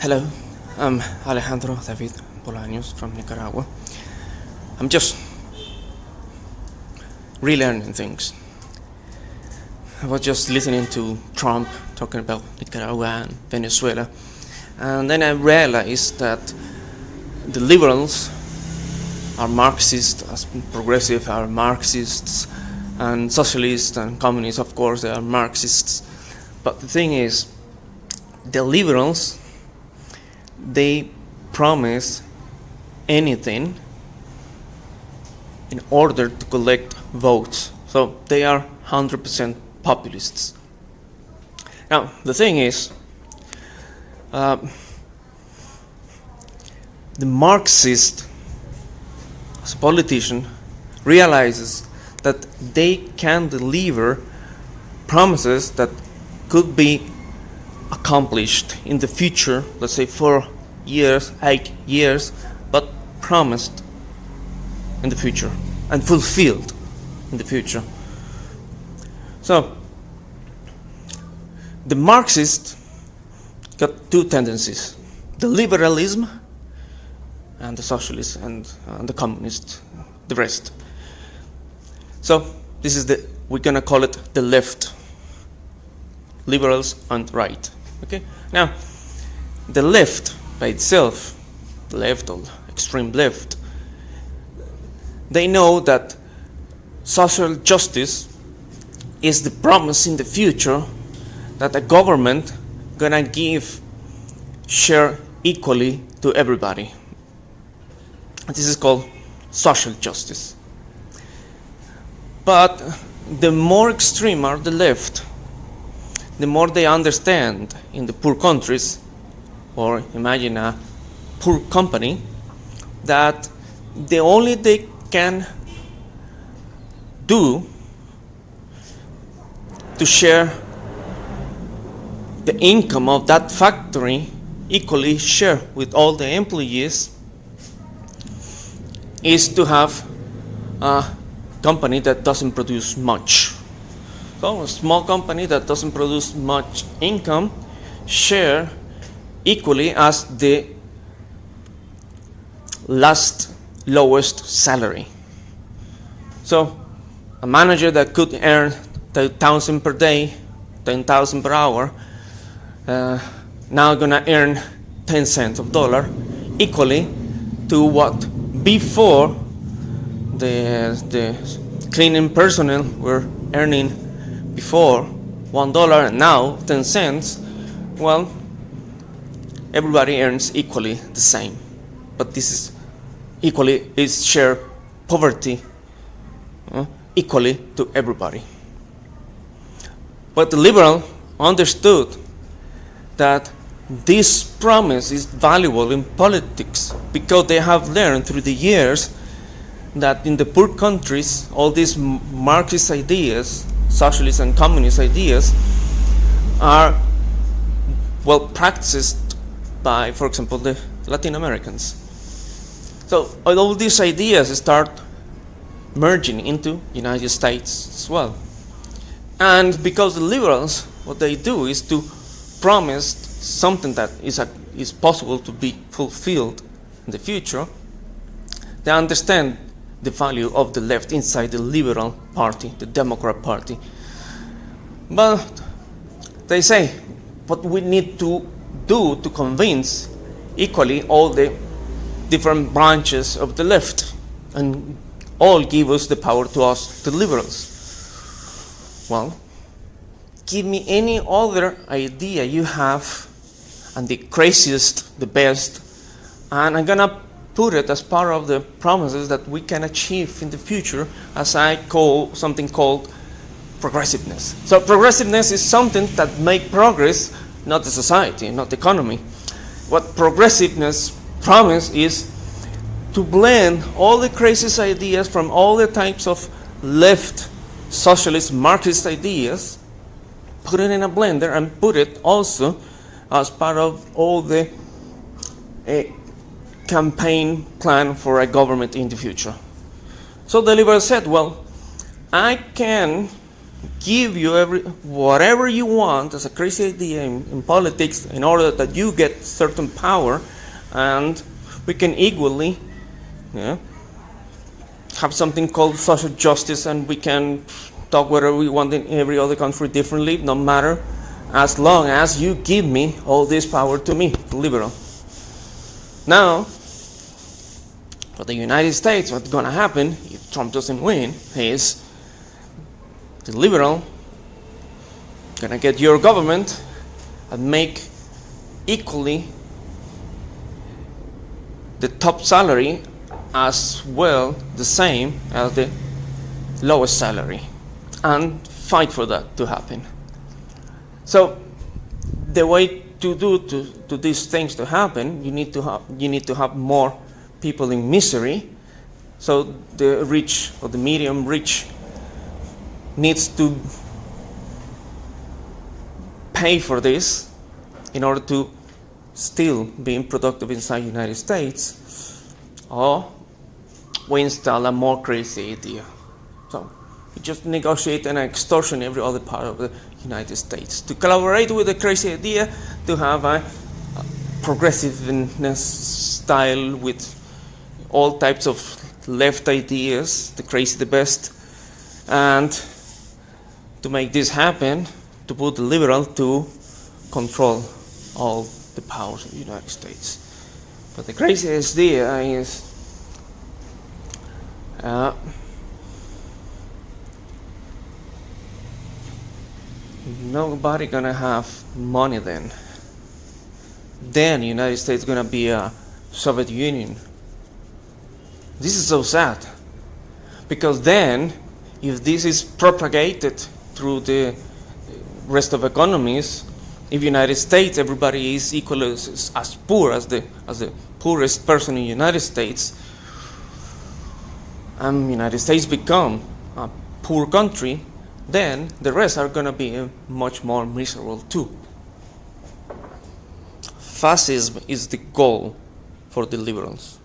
Hello, I'm Alejandro David Bolaños from Nicaragua. I'm just relearning things. I was just listening to Trump talking about Nicaragua and Venezuela, and then I realized that the liberals are Marxists, as progressive are Marxists, and socialists and communists, of course, they are Marxists. But the thing is, the liberals, they promise anything in order to collect votes. So they are 100% populists. Now, the thing is, the Marxist, as a politician, realizes that they can deliver promises that could be accomplished in the future, let's say 4 years, 8 years, but promised in the future and fulfilled in the future. So, the Marxists got two tendencies: the liberalism and the socialists and the communists, the rest. So, this is we're gonna call it the left. Liberals and right. Okay? Now, the left by itself, the left or extreme left, they know that social justice is the promise in the future that a government gonna share equally to everybody. This is called social justice. But the more extreme are the left, the more they understand in the poor countries, or imagine a poor company, that the only they can do to share the income of that factory equally share with all the employees is to have a company that doesn't produce much. So a small company that doesn't produce much income share equally as the lowest salary. So a manager that could earn 10,000 per day, 10,000 per hour, now gonna earn 10 cents of dollar, equally to what before the cleaning personnel were earning before $1 and now 10 cents. Well, everybody earns equally the same, but this is equally is share poverty equally to everybody. But the liberal understood that this promise is valuable in politics because they have learned through the years that in the poor countries all these Marxist ideas, socialist and communist ideas, are well practiced by, for example, the Latin Americans. So all these ideas start merging into United States as well. And because the liberals, what they do is to promise something that is possible to be fulfilled in the future, they understand the value of the left inside the liberal party, the Democrat Party. But they say, what we need to do to convince equally all the different branches of the left and all give us the power to us, the liberals. Well, give me any other idea you have, and the craziest, the best, and I'm gonna put it as part of the promises that we can achieve in the future, as I call something called progressiveness. So progressiveness is something that make progress, not the society, not the economy. What progressiveness promise is to blend all the craziest ideas from all the types of left, socialist, Marxist ideas, put it in a blender and put it also as part of all the campaign plan for a government in the future. So the liberals said, well, I can give you whatever you want as a crazy idea in politics in order that you get certain power, and we can equally have something called social justice, and we can talk whatever we want in every other country differently, no matter, as long as you give me all this power to me, the liberal. Now, for the United States, what's going to happen if Trump doesn't win is the liberal going to get your government and make equally the top salary as well the same as the lowest salary, and fight for that to happen. So the way to these things to happen, you need to have more people in misery. So the rich or the medium rich needs to pay for this in order to still be productive inside the United States, or we install a more crazy idea. So we just negotiate and extortion every other part of the United States to collaborate with the crazy idea, to have a progressiveness style with all types of left ideas, the crazy the best, and to make this happen, to put the liberal to control all the powers of the United States. But the crazy idea is nobody gonna have money then. Then the United States gonna be a Soviet Union. This is so sad, because then if this is propagated through the rest of economies, if United States everybody is equally as poor as the poorest person in the United States, and United States become a poor country, then the rest are going to be much more miserable too. Fascism is the goal for the liberals.